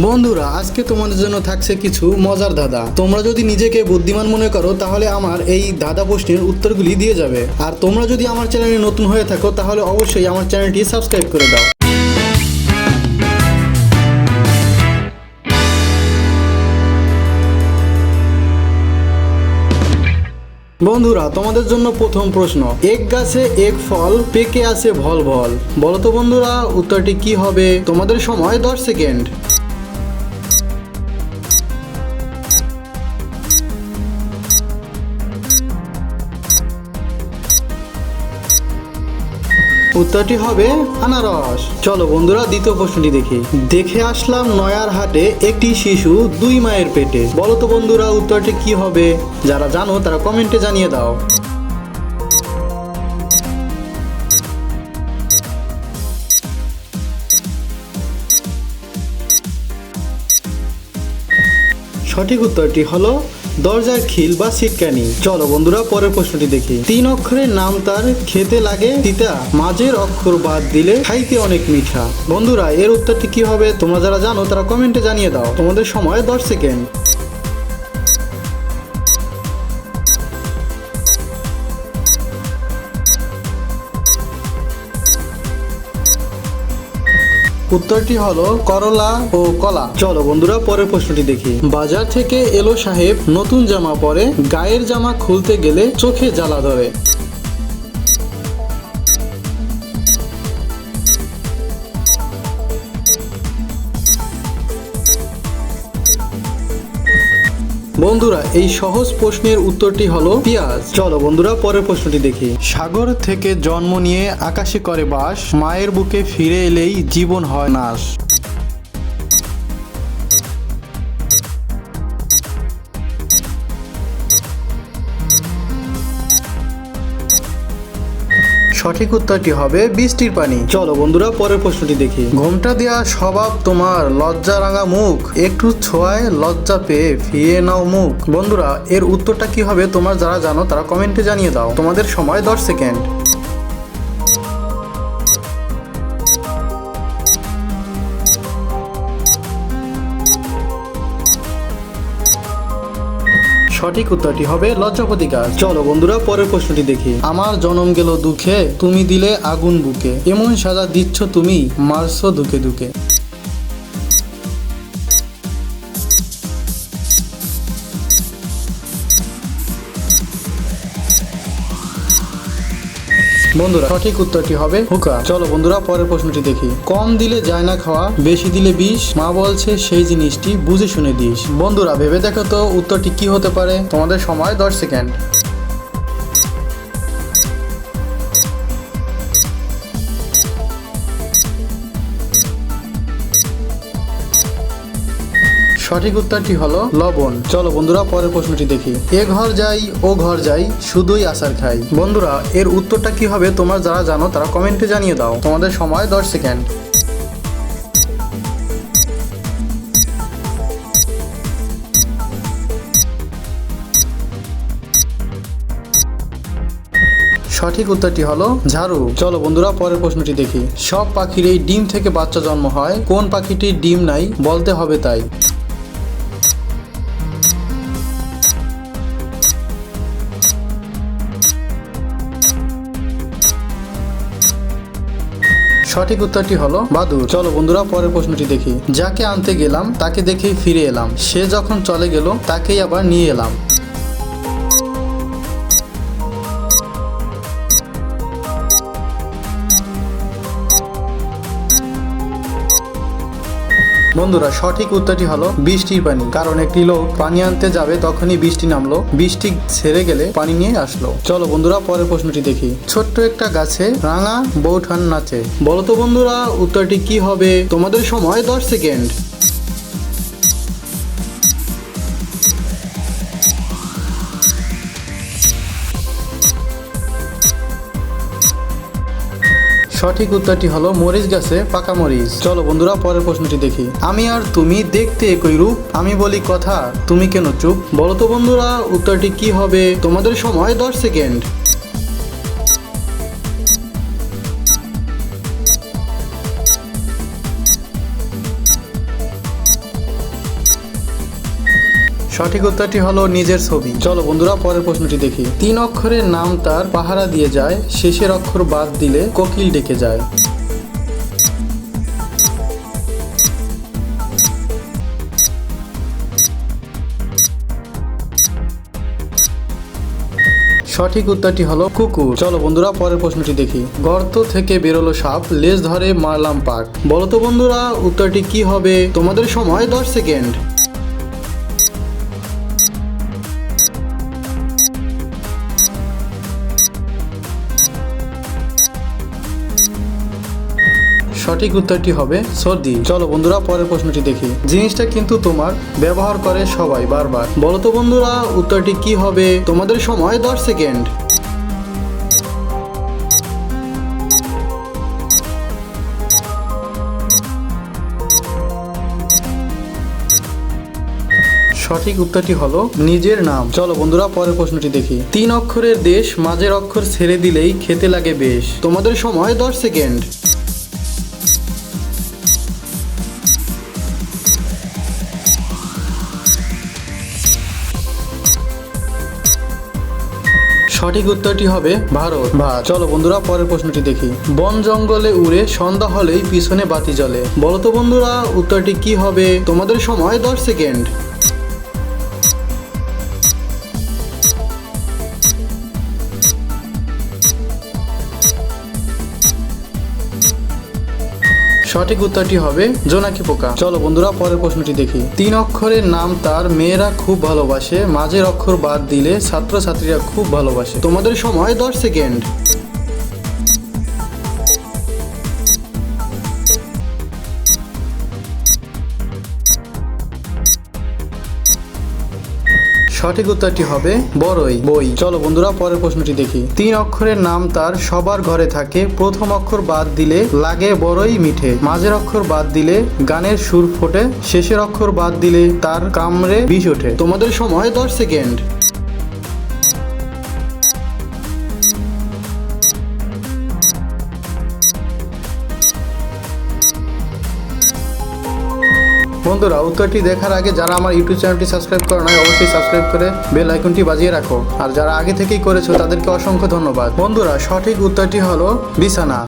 বন্ধুরা, আজকে তোমাদের জন্য থাকছে কিছু মজার ধাঁধা। তোমরা যদি নিজেকে বুদ্ধিমান মনে করো তাহলে আমার এই ধাঁধা প্রশ্নের উত্তরগুলি দিয়ে যাবে। আর তোমরা যদি আমার চ্যানেলে নতুন হয়ে থাকো তাহলে অবশ্যই আমার চ্যানেলটি সাবস্ক্রাইব করে দাও। বন্ধুরা, তোমাদের জন্য প্রথম প্রশ্ন, এক গাছে এক ফল পেকে আছে ভল ভল। বলো তো বন্ধুরা, উত্তরটি কি হবে? তোমাদের সময় 10 সেকেন্ড। উত্তরটি হবে আনারস। চলো বন্ধুরা, দ্বিতীয় প্রশ্নটি দেখি। দেখে আসলাম নয়ার হাটে একটি শিশু 2 মায়ের পেটে। বলো তো বন্ধুরা, উত্তরটি কি হবে? যারা জানো তারা কমেন্টে জানিয়ে দাও। সঠিক উত্তরটি হলো দরজার খিল বা সিটকানি। চলো বন্ধুরা, পরের প্রশ্নটি দেখি। 3 অক্ষরের নাম তার, খেতে লাগে তিতা, মাঝের অক্ষর বাদ দিলে খাইতে অনেক মিঠা। বন্ধুরা, এর উত্তরটি কি হবে? তোমরা যারা জানো তারা কমেন্টে জানিয়ে দাও। তোমাদের সময় 10 সেকেন্ড। উত্তরটি হলো করলা ও কলা। চলো বন্ধুরা, পরের প্রশ্নটি দেখি। বাজার থেকে এলো সাহেব নতুন জামা পরে, গায়ের জামা খুলতে গেলে চোখে জ্বালা ধরে। বন্ধুরা, এই সহজ প্রশ্নের উত্তরটি হলো পেঁয়াজ। চলো বন্ধুরা, পরের প্রশ্নটি দেখি। সাগর থেকে জন্ম নিয়ে আকাশে করে বাস, মায়ের বুকে ফিরে এলেই জীবন হয় নাশ। সঠিক উত্তরটি হবে বৃষ্টির পানি। চলো বন্ধুরা, পরের প্রশ্নটি দেখি। ঘোমটা দেয়া স্বভাব তোমার, লজ্জা রাঙা মুখ, একটু ছোঁয়ায় লজ্জা পেয়ে ফিরিয়ে নাও মুখ। বন্ধুরা, এর উত্তরটা কি হবে? তোমরা যারা জানো তারা কমেন্টে জানিয়ে দাও। তোমাদের সময় 10 সেকেন্ড। সঠিক উত্তরটি হবে লজ্জাপতি গাছ। চলো বন্ধুরা, পরের প্রশ্নটি দেখি। আমার জনম গেল দুঃখে, তুমি দিলে আগুন বুকে, এমন সাজা দিচ্ছ তুমি, মারছো দুকে দুকে। বন্ধুরা, সঠিক উত্তরটি হবে হুকা। চলো বন্ধুরা, পরের প্রশ্নটি দেখি। কম দিলে যায় না খাওয়া, বেশি দিলে বিষ, মা বলছে সেই জিনিসটি বুঝে শুনে দিস। বন্ধুরা, ভেবে দেখো তো উত্তরটি কি হতে পারে? তোমাদের সময় 10 সেকেন্ড। সঠিক উত্তরটি হলো লবণ। চলো বন্ধুরা, পরের প্রশ্নটি দেখি। এ ঘর যাই ও ঘর যাই, শুধুই আচার খাই। বন্ধুরা, এর উত্তরটা কি হবে? তোমরা যারা জানো তারা কমেন্টে জানিয়ে দাও। তোমাদের সময় 10 সেকেন্ড। সঠিক উত্তরটি হলো ঝাড়ু। চলো বন্ধুরা, পরের প্রশ্নটি দেখি। সব পাখির এই ডিম থেকে বাচ্চা জন্ম হয়, কোন পাখিটির ডিম নাই বলতে হবে তাই। সঠিক উত্তরটি হলো বাদুড়। চলো বন্ধুরা, পরের প্রশ্নটি দেখি। যাকে আনতে গেলাম তাকে দেখেই ফিরে এলাম, সে যখন চলে গেল তাকেই আবার নিয়ে এলাম। বন্ধুরা, সঠিক উত্তরটি হলো বৃষ্টির পানি। কারণ একটি লোক পানি আনতে যাবে, তখনই বৃষ্টি নামলো, বৃষ্টি ছেড়ে গেলে পানি নিয়ে আসলো। চলো বন্ধুরা, পরের প্রশ্নটি দেখি। ছোট্ট একটা গাছে রাঙা বৌঠান নাচে। বলো তো বন্ধুরা, উত্তরটি কি হবে? তোমাদের সময় 10 সেকেন্ড। সঠিক উত্তরটি হলো মরিচ গাছে পাকা মরিচ। চলো বন্ধুরা, পরের প্রশ্নটি দেখি। আমি আর তুমি দেখতে একই রূপ, আমি বলি কথা তুমি কেন চুপ। বলো তো বন্ধুরা, উত্তরটি কি হবে? তোমাদের সময় 10 সেকেন্ড। সঠিক উত্তরটি হলো নিজের ছবি। চলো বন্ধুরা পরের প্রশ্নটি দেখি। 3 অক্ষরের নাম তার পাহারা দিয়ে যায়, শেষের অক্ষর বাদ দিলে কোকিল ডেকে যায়। সঠিক উত্তরটি হলো কুকুর। চলো বন্ধুরা পরের প্রশ্নটি দেখি। গর্ত থেকে বেরোলো সাপ, লেজ ধরে মারলাম পাক। বলো তো বন্ধুরা উত্তরটি কি হবে? তোমাদের সময় 10 সেকেন্ড। সঠিক উত্তরটি হবে সর্দি। চলো বন্ধুরা পরের প্রশ্নটি দেখি। জিনিসটা কিন্তু তোমার, ব্যবহার করে সবাই বারবার। বলো তো বন্ধুরা উত্তরটি কি হবে? তোমাদের সময় 10 সেকেন্ড। সঠিক উত্তরটি হলো নিজের নাম। চলো বন্ধুরা পরের প্রশ্নটি দেখি। 3 অক্ষরের দেশ, মাঝের অক্ষর ছেড়ে দিলেই খেতে লাগে বেশ। তোমাদের সময় 10 সেকেন্ড। সঠিক উত্তরটি হবে ভারত। চলো বন্ধুরা পরের প্রশ্নটি দেখি। বন জঙ্গলে উড়ে সন্ধ্যা হলেই পিছনে বাতি জ্বলে। বলো তো বন্ধুরা উত্তরটি কি হবে? তোমাদের সময় 10 সেকেন্ড। সঠিক উত্তরটি হবে জোনাকি পোকা। চলো বন্ধুরা পরের প্রশ্নটি দেখি। 3 অক্ষরের নাম তার, মেয়েরা খুব ভালোবাসে, মাঝের অক্ষর বাদ দিলে ছাত্রছাত্রীরা খুব ভালোবাসে। তোমাদের সময় 10 সেকেন্ড। সঠিক উত্তরটি হবে বড়ই, বই। চলো বন্ধুরা পরের প্রশ্নটি দেখি। 3 অক্ষরের নাম তার, সবার ঘরে থাকে, প্রথম অক্ষর বাদ দিলে লাগে বড়ই মিঠে, মাঝের অক্ষর বাদ দিলে গানের সুর ফোটে, শেষের অক্ষর বাদ দিলে তার কামড়ে বিষ ওঠে। তোমাদের সময় 10 সেকেন্ড। বন্ধুরা উত্তরটি দেখার আগে যারা আমার ইউটিউব চ্যানেলটি সাবস্ক্রাইব করে নাই অবশ্যই সাবস্ক্রাইব করে বেল আইকনটি বাজিয়ে রাখো। আর যারা আগে থেকেই করেছো তাদেরকে অসংখ্য ধন্যবাদ। বন্ধুরা সঠিক উত্তরটি হলো বিছানা।